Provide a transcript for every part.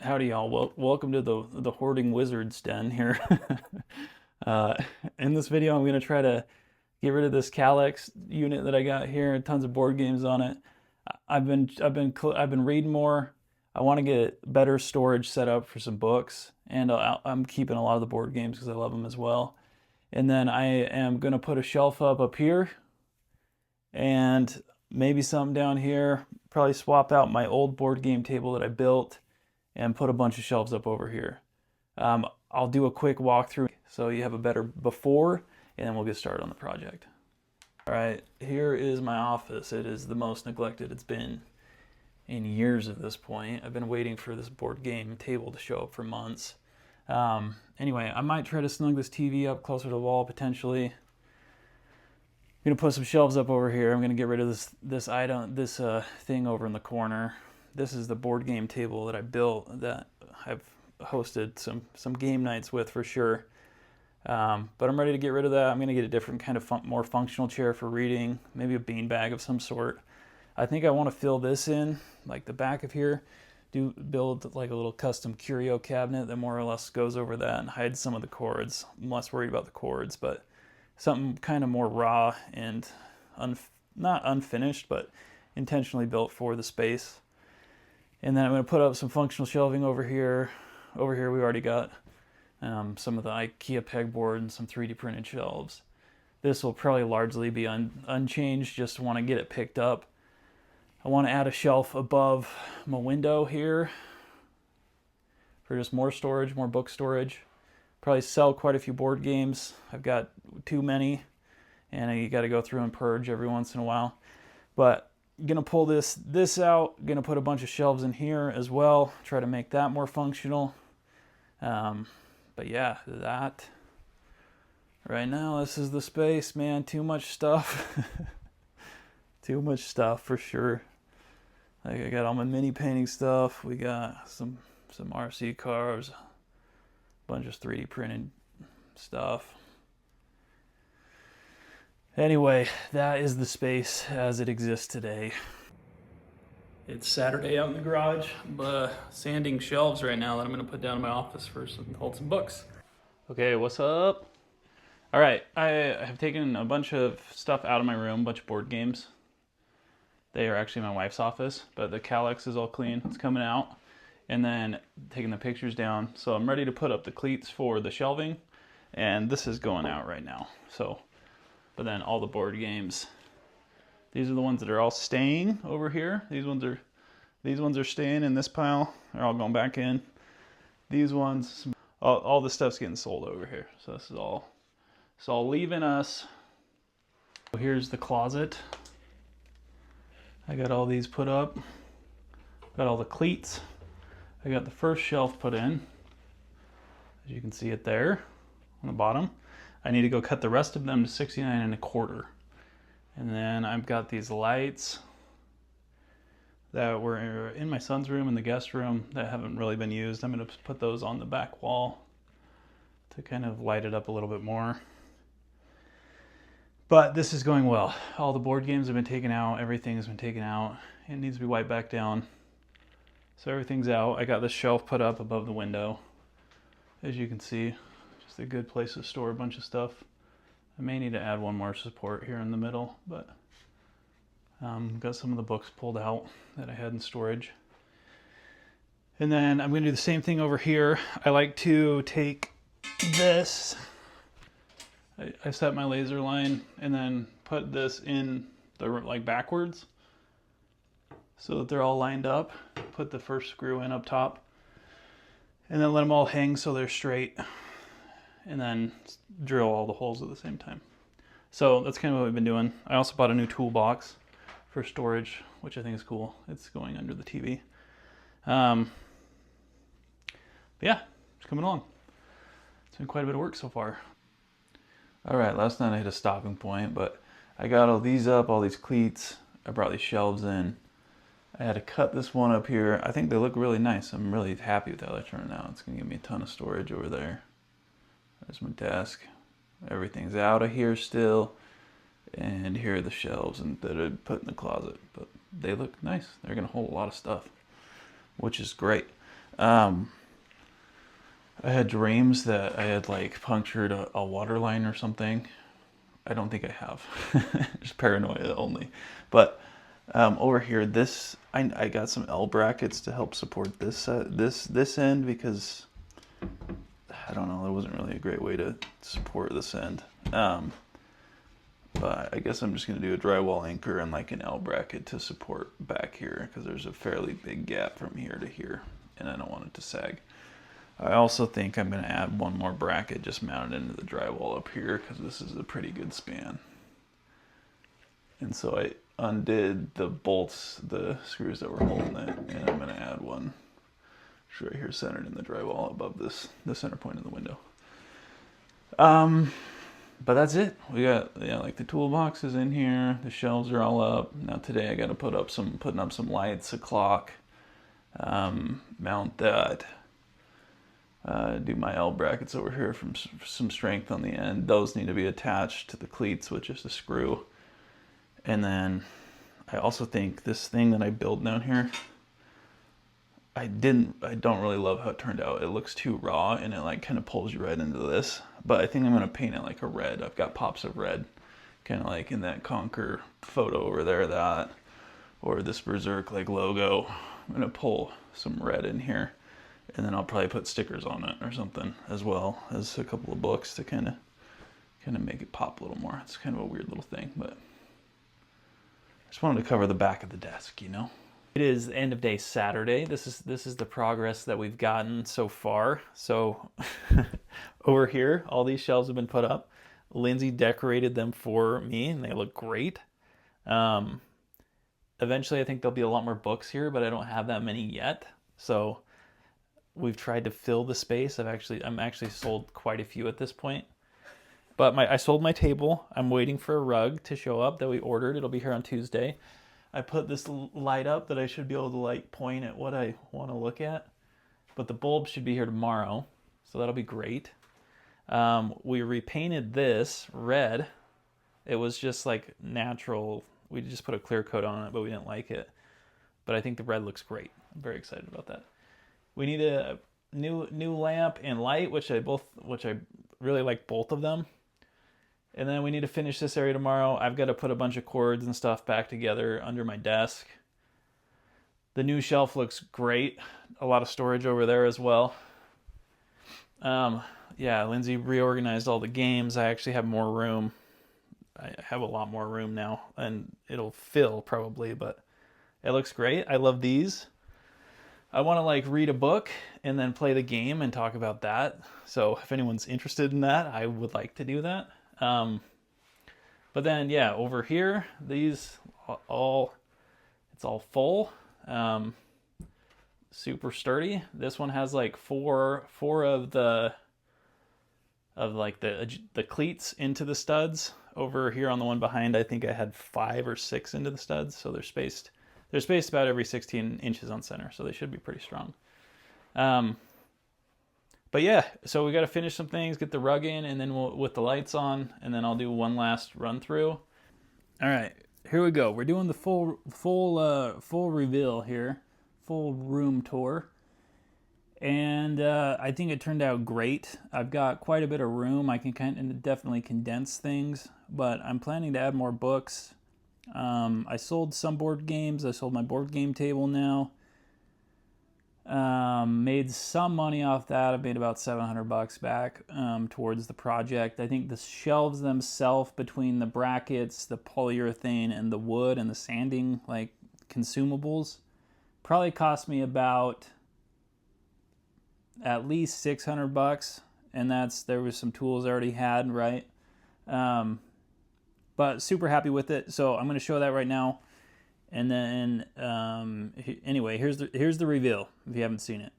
Howdy, y'all. Welcome to the Hoarding Wizard's Den here. uh, in this video, I'm gonna try to get rid of this Kallax unit that I got here. Tons of board games on it. I've been reading more. I want to get better storage set up for some books, and I'm keeping a lot of the board games because I love them as well. And then I am gonna put a shelf up here, and maybe something down here. Probably swap out my old board game table that I built and put a bunch of shelves up over here. I'll do a quick walkthrough so you have a better before, and then we'll get started on the project. All right, here is my office. It is the most neglected it's been in years at this point. I've been waiting for this board game table to show up for months. Anyway, I might try to snug this TV up closer to the wall potentially. I'm gonna put some shelves up over here. I'm gonna get rid of this thing over in the corner. This is the board game table that I built that I've hosted some game nights with for sure. But I'm ready to get rid of that. I'm gonna get a different kind of more functional chair for reading, maybe a beanbag of some sort. I think I want to fill this in, like the back of here. Build like a little custom curio cabinet that more or less goes over that and hides some of the cords. I'm less worried about the cords, but something kind of more raw and not unfinished, but intentionally built for the space. And then I'm going to put up some functional shelving over here. Over here we already got some of the IKEA pegboard and some 3D printed shelves. This will probably largely be unchanged, just want to get it picked up. I want to add a shelf above my window here for just more storage, more book storage. Probably sell quite a few board games. I've got too many, and you got to go through and purge every once in a while. But I'm gonna pull this out. Gonna put a bunch of shelves in here as well. Try to make that more functional. But yeah, that right now, this is the space, man. Too much stuff. Too much stuff for sure. Like I got all my mini painting stuff. We got some RC cars, a bunch of 3D printed stuff. Anyway, that is the space as it exists today. It's Saturday out in the garage. I'm sanding shelves right now that I'm going to put down in my office for hold some books. Okay, what's up? All right, I have taken a bunch of stuff out of my room, a bunch of board games. They are actually in my wife's office, but the Kallax is all clean. It's coming out. And then taking the pictures down. So I'm ready to put up the cleats for the shelving. And this is going out right now. But then all the board games. These are the ones that are all staying over here. These ones are staying in this pile. They're all going back in. These ones, all the stuff's getting sold over here. So this is all leaving us. So here's the closet. I got all these put up. Got all the cleats. I got the first shelf put in. As you can see it there on the bottom. I need to go cut the rest of them to 69 1/4. And then I've got these lights that were in my son's room and the guest room that haven't really been used. I'm going to put those on the back wall to kind of light it up a little bit more. But this is going well. All the board games have been taken out. Everything has been taken out. It needs to be wiped back down. So everything's out. I got this shelf put up above the window. As you can see, just a good place to store a bunch of stuff. I may need to add one more support here in the middle, but got some of the books pulled out that I had in storage. And then I'm going to do the same thing over here. I like to take this. I set my laser line and then put this in the backwards so that they're all lined up. Put the first screw in up top and then let them all hang so they're straight, and then drill all the holes at the same time. So that's kind of what we've been doing. I also bought a new toolbox for storage, which I think is cool. It's going under the TV. Yeah, it's coming along. It's been quite a bit of work so far. All right, last night I hit a stopping point, but I got all these up, all these cleats. I brought these shelves in. I had to cut this one up here. I think they look really nice. I'm really happy with how they turned out. It's gonna give me a ton of storage over there. There's my desk. Everything's out of here still. And here are the shelves that I put in the closet. But they look nice. They're gonna hold a lot of stuff, which is great. Um, I had dreams that I had like punctured a water line or something. I don't think I have. Just paranoia only. But over here, I got some L brackets to help support this end because I don't know, there wasn't really a great way to support this end. But I guess I'm just going to do a drywall anchor and like an L bracket to support back here because there's a fairly big gap from here to here and I don't want it to sag. I also think I'm going to add one more bracket just mounted into the drywall up here because this is a pretty good span. And so I undid the bolts, the screws that were holding it, and I'm going to add one right here centered in the drywall above the center point of the window. But that's it. We got, yeah, like the toolbox is in here. The shelves are all up. Now today I got to putting up some lights, a clock, mount that. Do my L brackets over here from some strength on the end. Those need to be attached to the cleats with just a screw. And then I also think this thing that I built down here, I don't really love how it turned out. It looks too raw and it like kind of pulls you right into this. But I think I'm going to paint it like a red. I've got pops of red, kind of like in that Conquer photo over there, that, or this Berserk like logo. I'm going to pull some red in here. And then I'll probably put stickers on it or something, as well as a couple of books to kind of make it pop a little more. It's kind of a weird little thing, but I just wanted to cover the back of the desk, you know. It is end of day Saturday. This is the progress that we've gotten so far. So over here, all these shelves have been put up. Lindsay decorated them for me, and they look great. Eventually, I think there'll be a lot more books here, but I don't have that many yet. So we've tried to fill the space. I'm actually sold quite a few at this point. But I sold my table. I'm waiting for a rug to show up that we ordered. It'll be here on Tuesday. I put this light up that I should be able to like point at what I want to look at. But the bulb should be here tomorrow, so that'll be great. We repainted this red. It was just like natural. We just put a clear coat on it, but we didn't like it. But I think the red looks great. I'm very excited about that. We need a new lamp and light, which I really like both of them. And then we need to finish this area tomorrow. I've got to put a bunch of cords and stuff back together under my desk. The new shelf looks great. A lot of storage over there as well. Yeah, Lindsay reorganized all the games. I actually have more room. I have a lot more room now, and it'll fill probably, but it looks great. I love these. I want to like read a book and then play the game and talk about that. So if anyone's interested in that, I would like to do that. But then, yeah, over here, these it's all full, super sturdy. This one has like four of the cleats into the studs. Over here on the one behind, I think I had 5 or 6 into the studs, so they're spaced about every 16 inches on center, so they should be pretty strong. But yeah, so we got to finish some things, get the rug in, and then we'll with the lights on, and then I'll do one last run through. All right, here we go. We're doing the full reveal here, full room tour, and I think it turned out great. I've got quite a bit of room. I can definitely condense things, but I'm planning to add more books. I sold some board games. I sold my board game table now. Made some money off that. I made about $700 back towards the project. I think the shelves themselves, between the brackets, the polyurethane, and the wood and the sanding like consumables, probably cost me about at least $600, and there was some tools I already had, right? But super happy with it. So I'm going to show that right now. And then, anyway, here's the reveal, if you haven't seen it.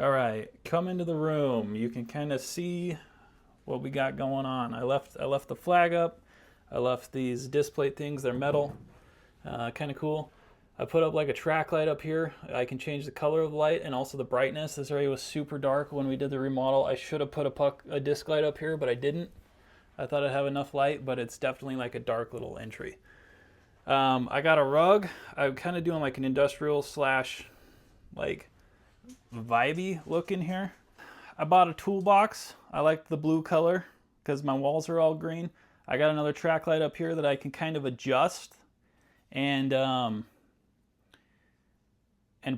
All right, come into the room. You can kind of see what we got going on. I left the flag up. I left these display things. They're metal, kind of cool. I put up like a track light up here. I can change the color of the light and also the brightness. This area was super dark when we did the remodel. I should have put a disc light up here, but I didn't. I thought I'd have enough light, but it's definitely like a dark little entry. I got a rug. I'm kind of doing like an industrial slash like vibey look in here. I bought a toolbox. I like the blue color because my walls are all green. I got another track light up here that I can kind of adjust and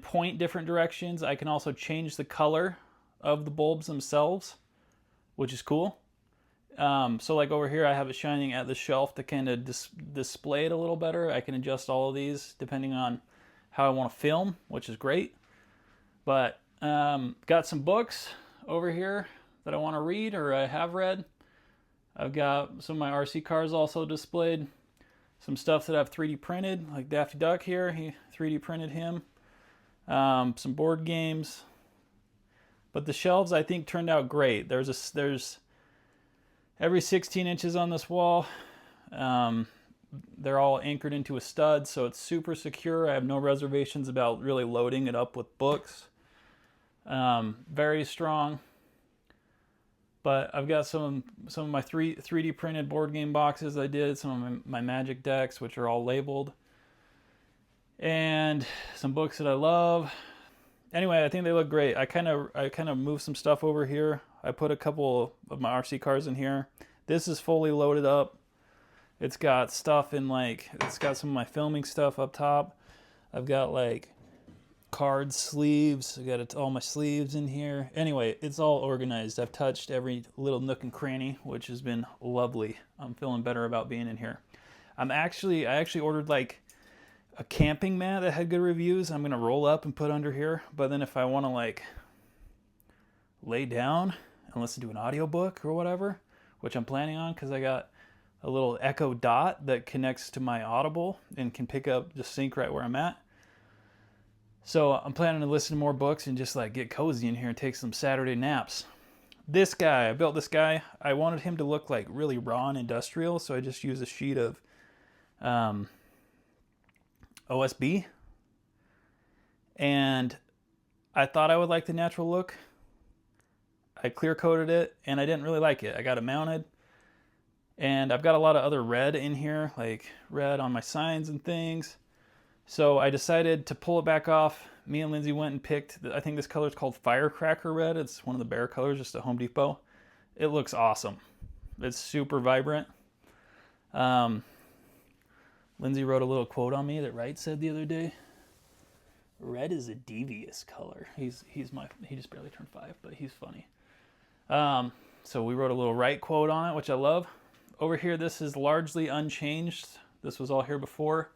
point different directions. I can also change the color of the bulbs themselves, which is cool. So like over here, I have it shining at the shelf to kind of display it a little better. I can adjust all of these depending on how I want to film, which is great. But got some books over here that I want to read or I have read. I've got some of my RC cars also displayed. Some stuff that I've 3D printed, like Daffy Duck here. He 3D printed him. Some board games. But the shelves I think turned out great. There's every 16 inches on this wall. They're all anchored into a stud, so it's super secure. I have no reservations about really loading it up with books. Very strong. But I've got some of my 3D printed board game boxes I did, some of my Magic decks, which are all labeled, and some books that I love. Anyway, I think they look great. I kind of moved some stuff over here. I put a couple of my RC cars in here. This is fully loaded up. It's got stuff in it's got some of my filming stuff up top. I've got like card sleeves. I got all my sleeves in here. Anyway, it's all organized. I've touched every little nook and cranny, which has been lovely. I'm feeling better about being in here. I actually ordered like a camping mat that had good reviews. I'm gonna roll up and put under here. But then if I want to like lay down and listen to an audiobook or whatever, which I'm planning on because I got a little Echo Dot that connects to my Audible and can pick up, just sync right where I'm at. So I'm planning to listen to more books and just like get cozy in here and take some Saturday naps. This guy, I built this guy. I wanted him to look like really raw and industrial, so I just used a sheet of OSB. And I thought I would like the natural look. I clear coated it and I didn't really like it. I got it mounted. And I've got a lot of other red in here, like red on my signs and things. So I decided to pull it back off. Me and Lindsay went and picked, I think this color is called Firecracker Red. It's one of the Bear colors, just at Home Depot. It looks awesome. It's super vibrant. Lindsay wrote a little quote on me that Wright said the other day. Red is a devious color. He just barely turned 5, but he's funny. So we wrote a little Wright quote on it, which I love. Over here, this is largely unchanged. This was all here before.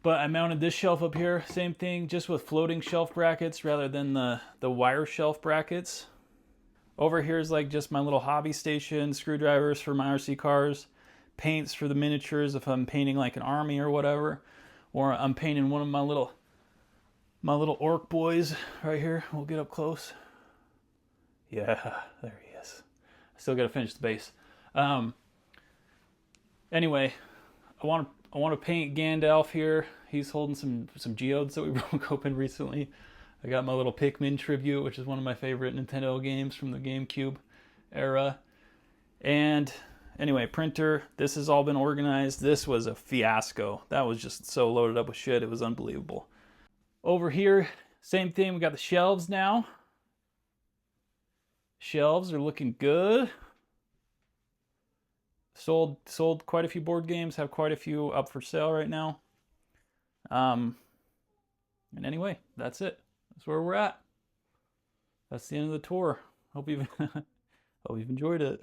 But I mounted this shelf up here, same thing, just with floating shelf brackets rather than the wire shelf brackets. Over here is like just my little hobby station, screwdrivers for my RC cars, paints for the miniatures if I'm painting like an army or whatever, or I'm painting one of my little orc boys right here. We'll get up close. Yeah, there he is. I still got to finish the base. Anyway, I want to paint Gandalf here. He's holding some geodes that we broke open recently. I got my little Pikmin tribute, which is one of my favorite Nintendo games from the GameCube era. And anyway, printer. This has all been organized. This was a fiasco. That was just so loaded up with shit. It was unbelievable. Over here, same thing. We got the shelves now. Shelves are looking good. Sold quite a few board games. Have quite a few up for sale right now. And anyway, that's it. That's where we're at. That's the end of the tour. Hope you've enjoyed it.